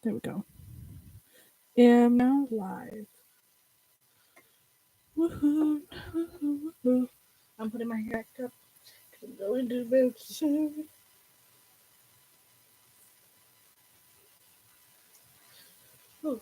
There we go. Am now live. Woohoo! Woohoo! Woohoo! I'm putting my hair back up. I'm going to bed soon. Oh.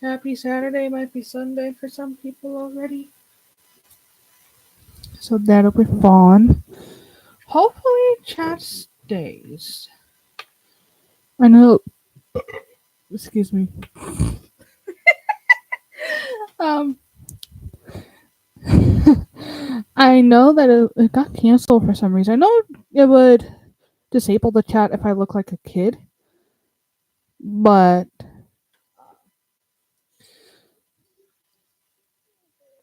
Happy Saturday, might be Sunday for some people already. So that'll be fun. Hopefully, chat stays. I know. Excuse me. um, I know that it got canceled for some reason. I know it would disable the chat if I look like a kid, but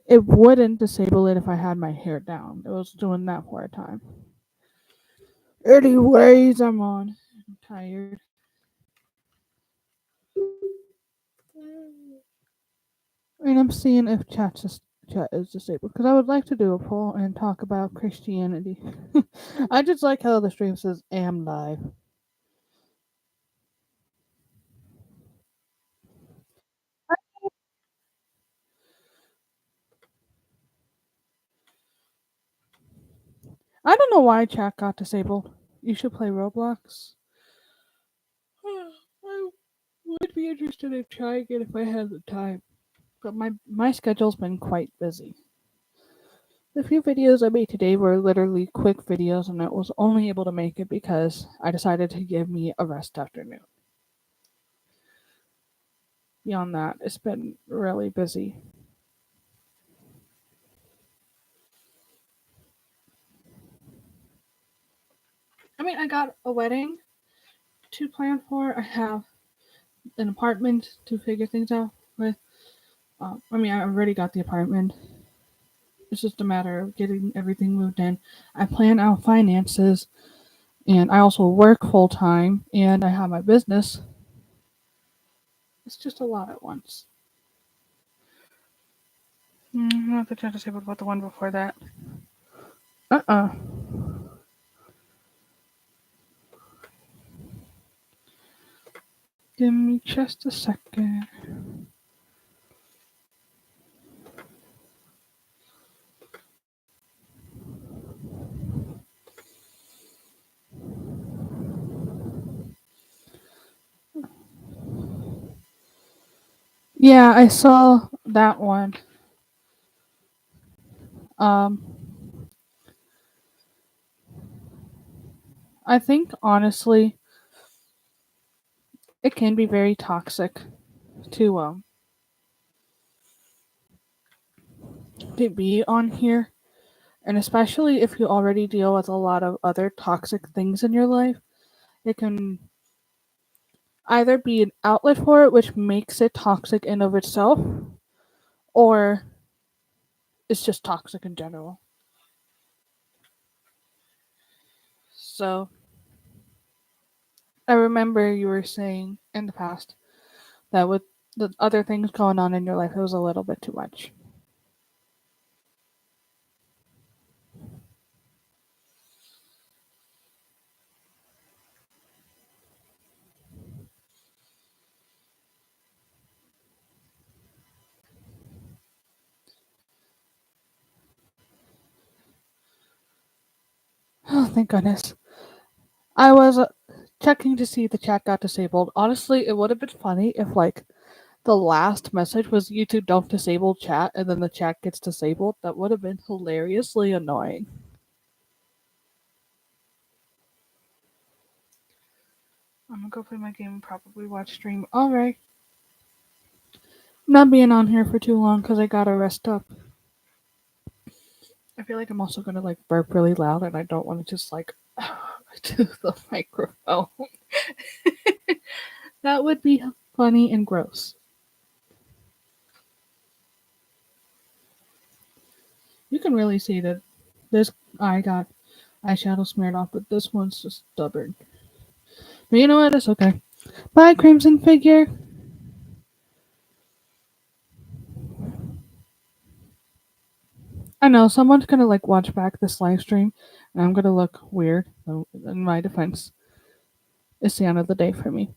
it wouldn't disable it if I had my hair down. It was doing that for a time. Anyways, I'm on. I'm tired. And I'm seeing if chat is disabled because I would like to do a poll and talk about Christianity. I just like how the stream says "am live." I don't know why chat got disabled. You should play Roblox. I would be interested in trying it if I had the time, but my schedule's been quite busy. The few videos I made today were literally quick videos, and I was only able to make it because I decided to give me a rest afternoon. Beyond that, it's been really busy. I mean, I got a wedding to plan for. I have an apartment to figure things out with. I already got the apartment. It's just a matter of getting everything moved in. I plan out finances, and I also work full time, and I have my business. It's just a lot at once. Not the chat disabled about the one before that. Uh. Give me just a second. Yeah, I saw that one. Um, I think honestly, it can be very toxic to to be on here, and especially if you already deal with a lot of other toxic things in your life, it can either be an outlet for it, which makes it toxic in of itself, or it's just toxic in general. So I remember you were saying in the past that with the other things going on in your life, it was a little bit too much. Oh, thank goodness. I was checking to see if the chat got disabled. Honestly, it would have been funny if, like, the last message was YouTube don't disable chat and then the chat gets disabled. That would have been hilariously annoying. I'm gonna go play my game and probably watch stream. Alright. I'm not being on here for too long because I gotta rest up. I feel like I'm also gonna like burp really loud and I don't want to just like to the microphone. That would be funny and gross. You can really see that this eye got eyeshadow smeared off, but this one's just stubborn. But you know what? It's okay. Bye, Crimson Figure. I know someone's gonna like watch back this live stream, and I'm gonna look weird. So in my defense, it's the end of the day for me,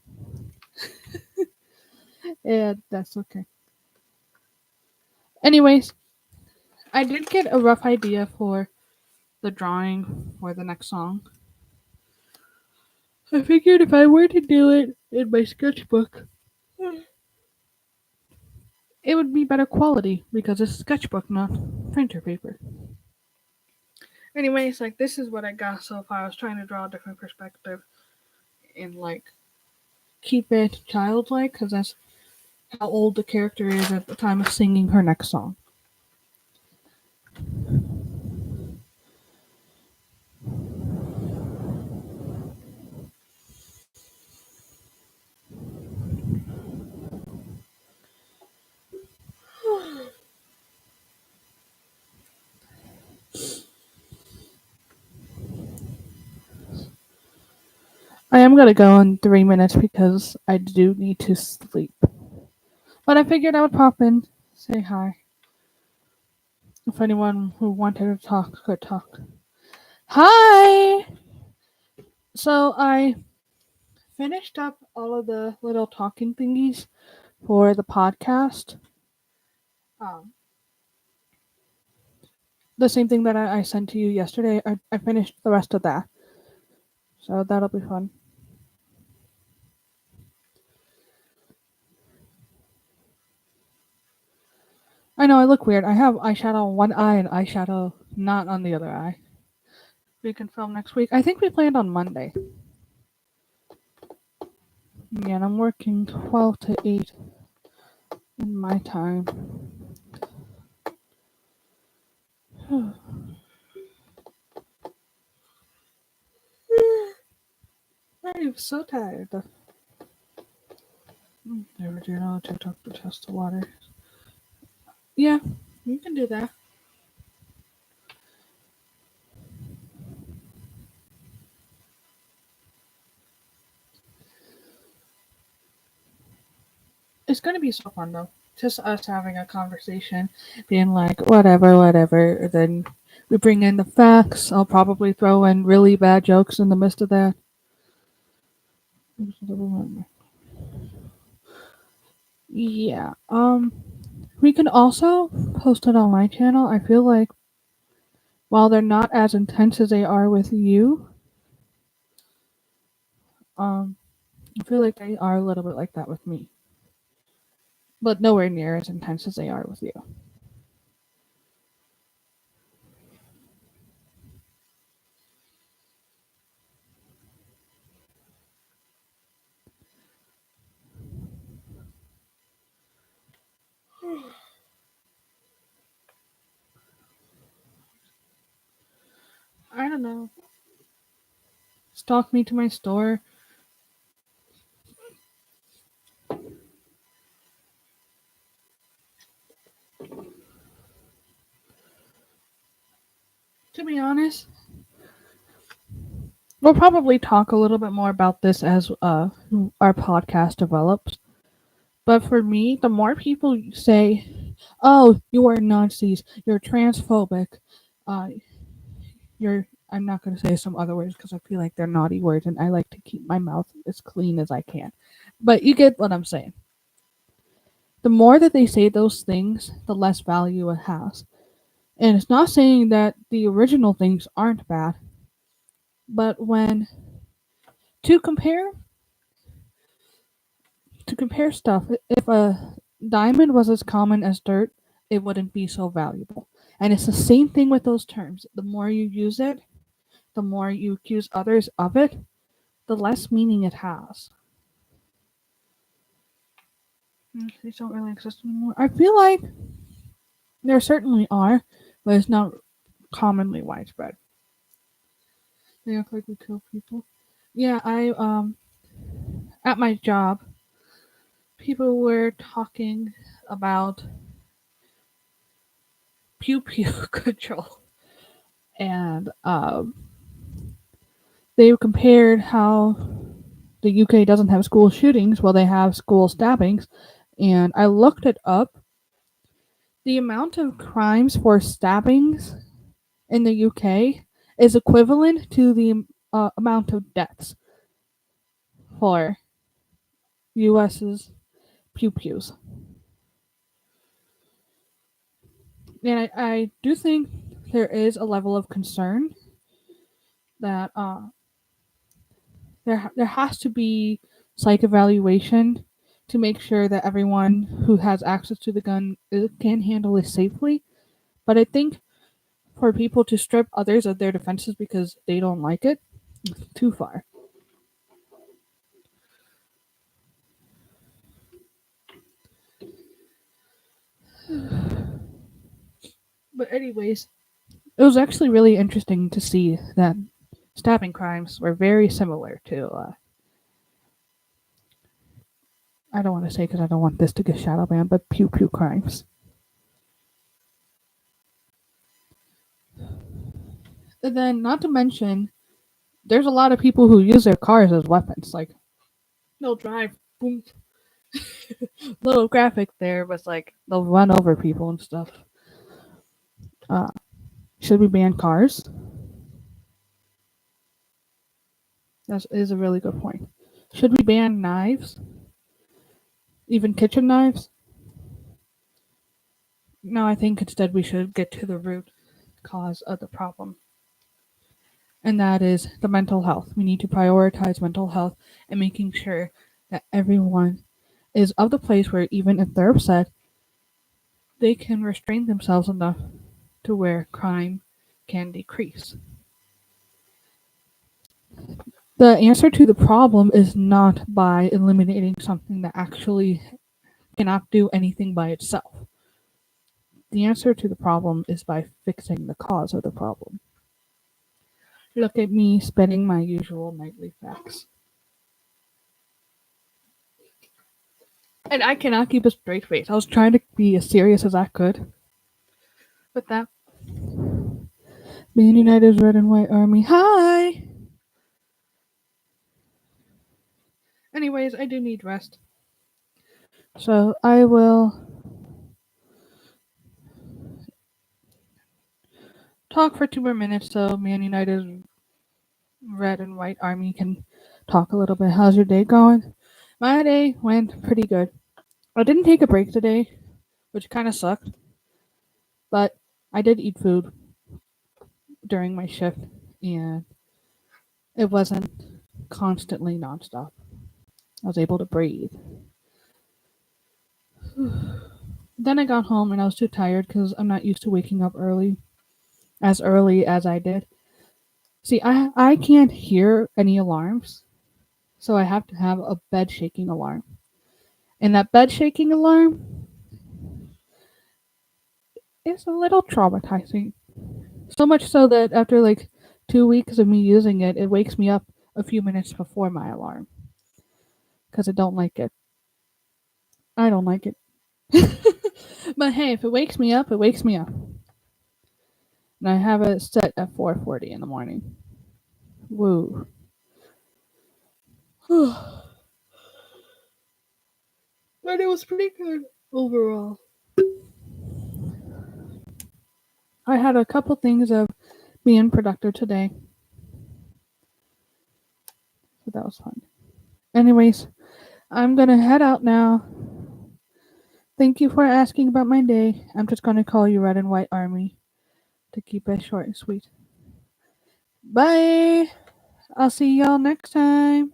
and that's okay. Anyways, I did get a rough idea for the drawing for the next song. I figured if I were to do it in my sketchbook, it would be better quality because it's sketchbook, not printer paper. Anyways, like this is what I got so far. I was trying to draw a different perspective and like keep it childlike because that's how old the character is at the time of singing her next song. I am gonna go in 3 minutes because I do need to sleep. But I figured I would pop in, say hi. If anyone who wanted to talk could talk. Hi! So I finished up all of the little talking thingies for the podcast. Um, the same thing that I sent to you yesterday. I finished the rest of that. So that'll be fun. I know I look weird. I have eyeshadow on one eye and eyeshadow not on the other eye. We can film next week. I think we planned on Monday. Yeah, and I'm working 12 to 8 in my time. I am so tired. Never do know TikTok to test the water. Yeah, you can do that. It's gonna be so fun though. Just us having a conversation, being like, whatever. Then we bring in the facts. I'll probably throw in really bad jokes in the midst of that. Yeah. We can also post it on my channel. I feel like while they're not as intense as they are with you, um, I feel like they are a little bit like that with me, but nowhere near as intense as they are with you. I don't know. Stalk me to my store. To be honest, we'll probably talk a little bit more about this as our podcast develops. But for me, the more people say, "Oh, you are Nazis, you're transphobic," uh, you're I'm not going to say some other words because I feel like they're naughty words and I like to keep my mouth as clean as I can. But you get what I'm saying. The more that they say those things, the less value it has. And it's not saying that the original things aren't bad, but when to compare to compare stuff, if a diamond was as common as dirt, it wouldn't be so valuable. And it's the same thing with those terms. The more you use it, the more you accuse others of it, the less meaning it has. These don't really exist anymore. I feel like there certainly are, but it's not commonly widespread. They act like we kill people. Yeah, I at my job, people were talking about pew pew control, and they compared how the UK doesn't have school shootings while they have school stabbings, and I looked it up. The amount of crimes for stabbings in the UK is equivalent to the amount of deaths for US's pew pews. And I do think there is a level of concern that there has to be psych evaluation to make sure that everyone who has access to the gun can handle it safely. But I think for people to strip others of their defenses because they don't like it, too far. But anyways, it was actually really interesting to see that stabbing crimes were very similar to I don't want to say because I don't want this to get shadow banned, but pew pew crimes. And then, not to mention, there's a lot of people who use their cars as weapons. Like, they'll drive, boom. Little graphic there, but it's like they'll run over people and stuff. Uh, should we ban cars? That is a really good point. Should we ban knives? Even kitchen knives? No, I think instead we should get to the root cause of the problem. And that is the mental health. We need to prioritize mental health and making sure that everyone is of the place where even if they're upset, they can restrain themselves enough to where crime can decrease. The answer to the problem is not by eliminating something that actually cannot do anything by itself. The answer to the problem is by fixing the cause of the problem. Look at me spitting my usual nightly facts. And I cannot keep a straight face. I was trying to be as serious as I could. With that, Man United's Red and White Army. Hi! Anyways, I do need rest. So I will talk for 2 more minutes so Man United's Red and White Army can talk a little bit. How's your day going? My day went pretty good. I didn't take a break today, which kind of sucked, but I did eat food during my shift, and it wasn't constantly nonstop. I was able to breathe. Then I got home and I was too tired because I'm not used to waking up early as I did. See, I can't hear any alarms, so I have to have a bed shaking alarm. And that bed shaking alarm is a little traumatizing. So much so that after like 2 weeks of me using it, it wakes me up a few minutes before my alarm. Because I don't like it. I don't like it. But hey, if it wakes me up, it wakes me up. And I have it set at 4:40 in the morning. Woo. But it was pretty good overall. I had a couple things of being productive today. So that was fun. Anyways, I'm gonna head out now. Thank you for asking about my day. I'm just gonna call you Red and White Army to keep it short and sweet. Bye! I'll see y'all next time.